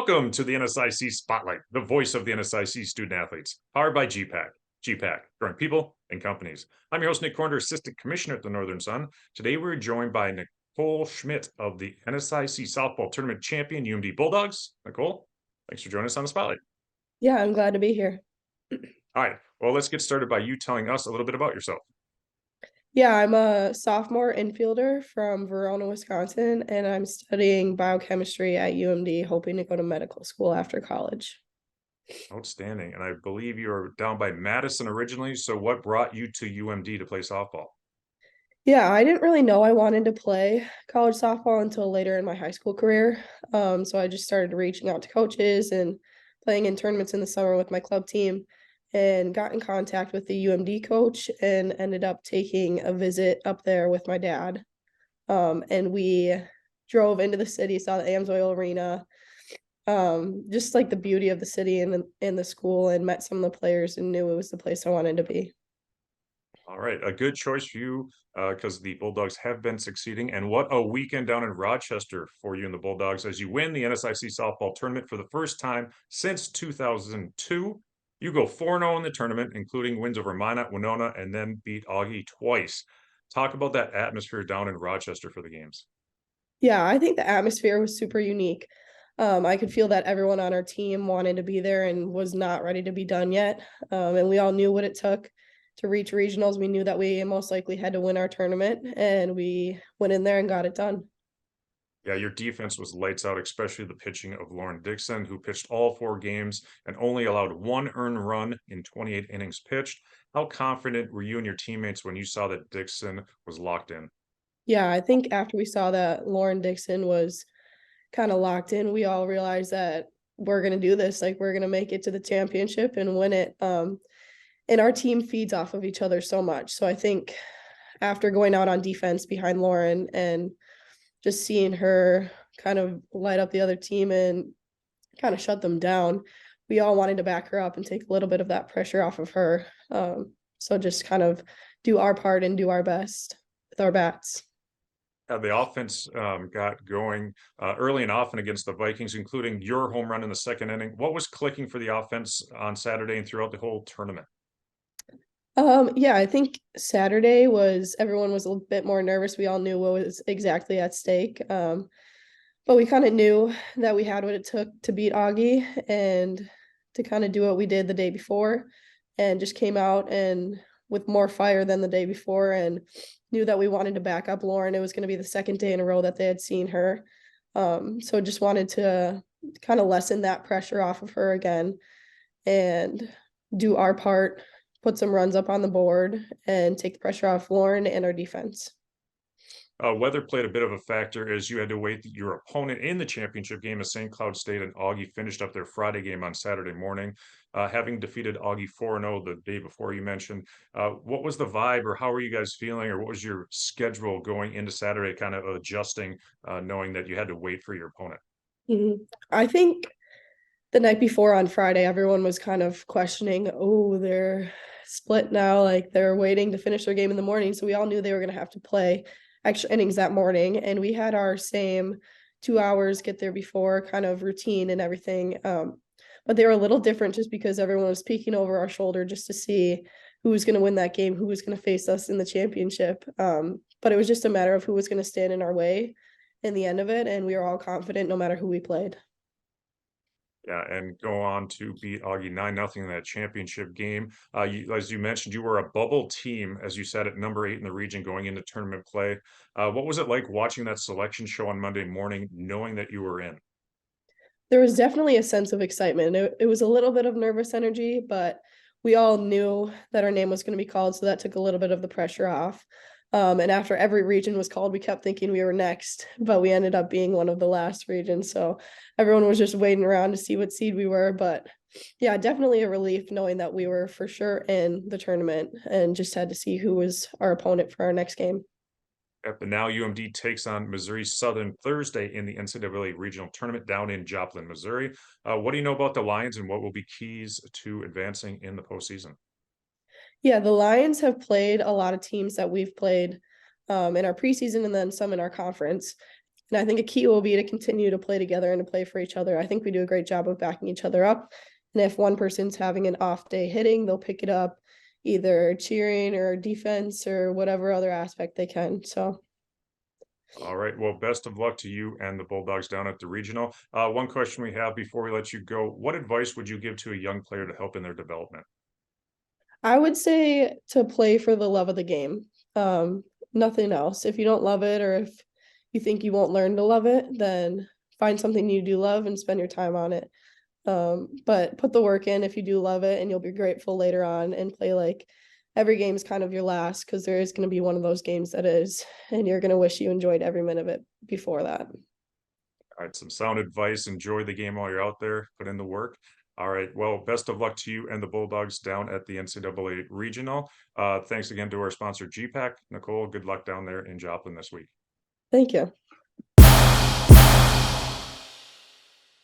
Welcome to the NSIC Spotlight, the voice of the NSIC student athletes, powered by gpac. gpac, growing people and companies. I'm your host, Nick Corner, Assistant Commissioner at the Northern Sun. Today, we're joined by Nicole Schmitt of the NSIC Softball Tournament champion, UMD Bulldogs. Nicole, thanks for joining us on the Spotlight. Yeah, I'm glad to be here. All right, well, let's get started by you telling us a little bit about yourself. Yeah, I'm a sophomore infielder from Verona, Wisconsin, and I'm studying biochemistry at UMD, hoping to go to medical school after college. Outstanding. And I believe you're down by Madison originally. So what brought you to UMD to play softball? Yeah, I didn't really know I wanted to play college softball until later in my high school career. So I just started reaching out to coaches and playing in tournaments in the summer with my club team and got in contact with the UMD coach and ended up taking a visit up there with my dad. And we drove into the city, saw the Ames Oil Arena, just like the beauty of the city and the school, and met some of the players and knew it was the place I wanted to be. All right, a good choice for you because the Bulldogs have been succeeding. And what a weekend down in Rochester for you and the Bulldogs as you win the NSIC softball tournament for the first time since 2002. You go 4-0 in the tournament, including wins over Minot, Winona, and then beat Augie twice. Talk about that atmosphere down in Rochester for the games. Yeah, I think the atmosphere was super unique. I could feel that everyone on our team wanted to be there and was not ready to be done yet. And we all knew what it took to reach regionals. We knew that we most likely had to win our tournament, and we went in there and got it done. Yeah, your defense was lights out, especially the pitching of Lauren Dixon, who pitched all 4 games and only allowed 1 earned run in 28 innings pitched. How confident were you and your teammates when you saw that Dixon was locked in? Yeah, I think after we saw that Lauren Dixon was kind of locked in, we all realized that we're going to do this. Like, we're going to make it to the championship and win it. And our team feeds off of each other so much. So I think after going out on defense behind Lauren and just seeing her kind of light up the other team and kind of shut them down, we all wanted to back her up and take a little bit of that pressure off of her. So just kind of do our part and do our best with our bats. The offense got going early and often against the Vikings, including your home run in the second inning. What was clicking for the offense on Saturday and throughout the whole tournament? Yeah, I think Saturday was everyone was a little bit more nervous. We all knew what was exactly at stake. But we kind of knew that we had what it took to beat Augie and to kind of do what we did the day before, and just came out and with more fire than the day before, and knew that we wanted to back up Lauren. It was going to be the second day in a row that they had seen her. So just wanted to kind of lessen that pressure off of her again and do our part, put some runs up on the board, and take the pressure off Lauren and our defense. Weather played a bit of a factor as you had to wait your opponent in the championship game as St. Cloud State and Augie finished up their Friday game on Saturday morning, having defeated Augie 4-0 the day before you mentioned. What was the vibe or how were you guys feeling or what was your schedule going into Saturday, kind of adjusting, knowing that you had to wait for your opponent? I think the night before on Friday, everyone was kind of questioning, oh, they're split now. Like, they're waiting to finish their game in the morning. So we all knew they were going to have to play extra innings that morning. And we had our same 2 hours get there before kind of routine and everything. But they were a little different just because everyone was peeking over our shoulder just to see who was going to win that game, who was going to face us in the championship. But it was just a matter of who was going to stand in our way in the end of it. And we were all confident no matter who we played. Yeah, and go on to beat Augie 9-0 in that championship game. As you mentioned, you were a bubble team, as you said, at number 8 in the region going into tournament play. What was it like watching that selection show on Monday morning, knowing that you were in? There was definitely a sense of excitement. It was a little bit of nervous energy, but we all knew that our name was going to be called, so that took a little bit of the pressure off. And after every region was called, we kept thinking we were next, but we ended up being one of the last regions. So everyone was just waiting around to see what seed we were. But yeah, definitely a relief knowing that we were for sure in the tournament and just had to see who was our opponent for our next game. But now UMD takes on Missouri Southern Thursday in the NCAA regional tournament down in Joplin, Missouri. What do you know about the Lions and what will be keys to advancing in the postseason? Yeah, the Lions have played a lot of teams that we've played in our preseason and then some in our conference. And I think a key will be to continue to play together and to play for each other. I think we do a great job of backing each other up. And if one person's having an off day hitting, they'll pick it up, either cheering or defense or whatever other aspect they can. So All right. Well, best of luck to you and the Bulldogs down at the regional. One question we have before we let you go: what advice would you give to a young player to help in their development? I would say to play for the love of the game. Nothing else. If you don't love it, or if you think you won't learn to love it, then find something you do love and spend your time on it. But put the work in if you do love it, and you'll be grateful later on, and play like every game is kind of your last, because there is going to be one of those games that is, and you're going to wish you enjoyed every minute of it before that. All right, some sound advice. Enjoy the game while you're out there. Put in the work. All right. Well, best of luck to you and the Bulldogs down at the NCAA regional. Thanks again to our sponsor, GPAC. Nicole, good luck down there in Joplin this week. Thank you.